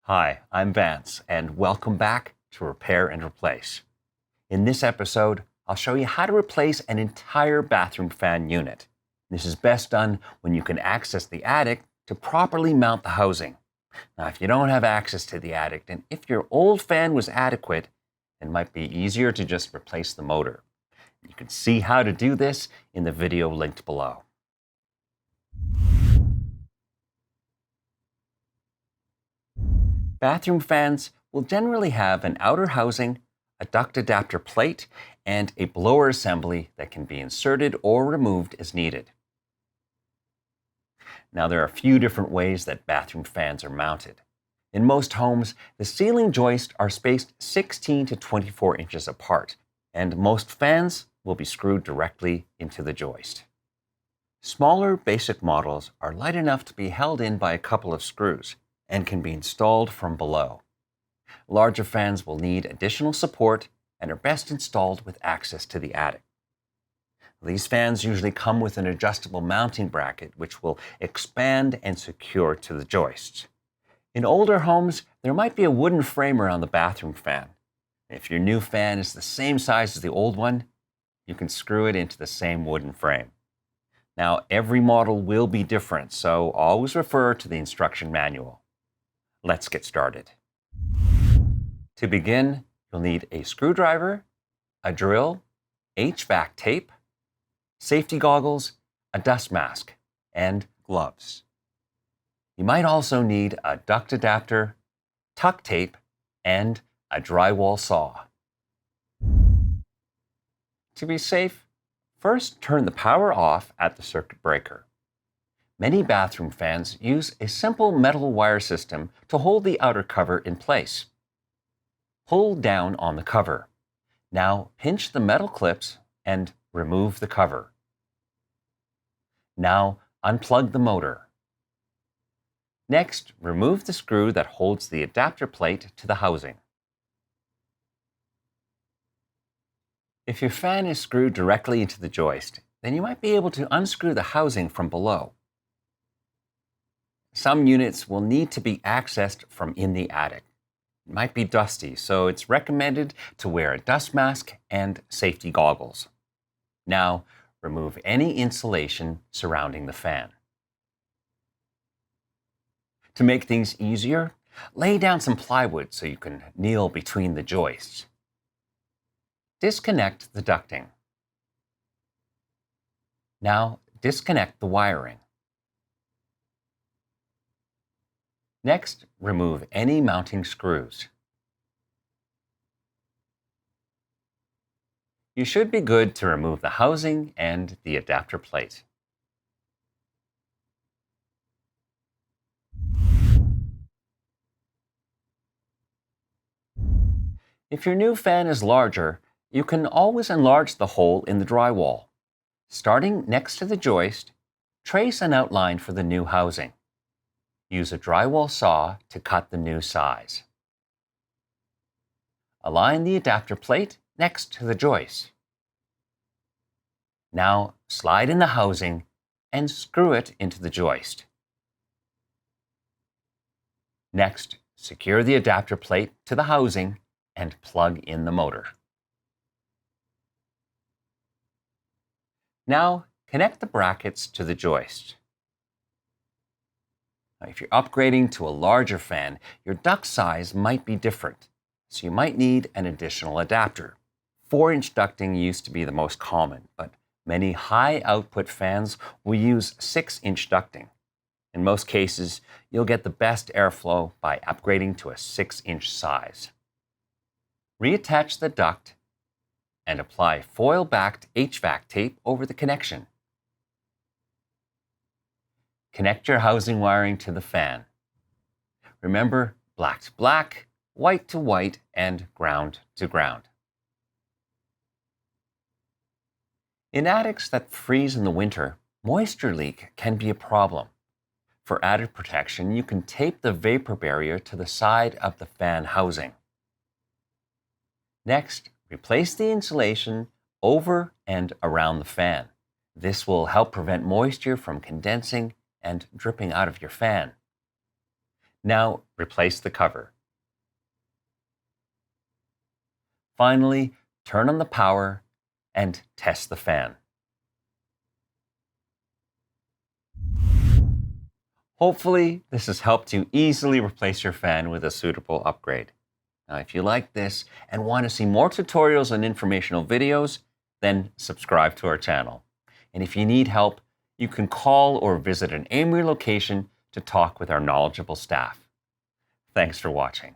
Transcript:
Hi, I'm Vance, and welcome back to Repair and Replace. In this episode, I'll show you how to replace an entire bathroom fan unit. This is best done when you can access the attic to properly mount the housing. Now, if you don't have access to the attic, and if your old fan was adequate, it might be easier to just replace the motor. You can see how to do this in the video linked below. Bathroom fans will generally have an outer housing, a duct adapter plate, and a blower assembly that can be inserted or removed as needed. Now, there are a few different ways that bathroom fans are mounted. In most homes, the ceiling joists are spaced 16 to 24 inches apart, and most fans will be screwed directly into the joist. Smaller, basic models are light enough to be held in by a couple of screws and can be installed from below. Larger fans will need additional support and are best installed with access to the attic. These fans usually come with an adjustable mounting bracket which will expand and secure to the joists. In older homes, there might be a wooden frame around the bathroom fan. If your new fan is the same size as the old one, you can screw it into the same wooden frame. Now, every model will be different, so always refer to the instruction manual. Let's get started. To begin, you'll need a screwdriver, a drill, HVAC tape, safety goggles, a dust mask, and gloves. You might also need a duct adapter, tuck tape, and a drywall saw. To be safe, first turn the power off at the circuit breaker. Many bathroom fans use a simple metal wire system to hold the outer cover in place. Pull down on the cover. Now pinch the metal clips and remove the cover. Now unplug the motor. Next, remove the screw that holds the adapter plate to the housing. If your fan is screwed directly into the joist, then you might be able to unscrew the housing from below. Some units will need to be accessed from in the attic. It might be dusty, so it's recommended to wear a dust mask and safety goggles. Now, remove any insulation surrounding the fan. To make things easier, lay down some plywood so you can kneel between the joists. Disconnect the ducting. Now, disconnect the wiring. Next, remove any mounting screws. You should be good to remove the housing and the adapter plate. If your new fan is larger, you can always enlarge the hole in the drywall. Starting next to the joist, trace an outline for the new housing. Use a drywall saw to cut the new size. Align the adapter plate next to the joist. Now slide in the housing and screw it into the joist. Next, secure the adapter plate to the housing and plug in the motor. Now connect the brackets to the joist. Now, if you're upgrading to a larger fan, your duct size might be different, so you might need an additional adapter. 4-inch ducting used to be the most common, but many high-output fans will use 6-inch ducting. In most cases, you'll get the best airflow by upgrading to a 6-inch size. Reattach the duct and apply foil-backed HVAC tape over the connection. Connect your housing wiring to the fan. Remember, black to black, white to white, and ground to ground. In attics that freeze in the winter, moisture leak can be a problem. For added protection, you can tape the vapor barrier to the side of the fan housing. Next, replace the insulation over and around the fan. This will help prevent moisture from condensing and dripping out of your fan. Now replace the cover. Finally, turn on the power and test the fan. Hopefully, this has helped you easily replace your fan with a suitable upgrade. Now, if you like this and want to see more tutorials and informational videos, then subscribe to our channel. And if you need help, you can call or visit an AMRE location to talk with our knowledgeable staff. Thanks for watching.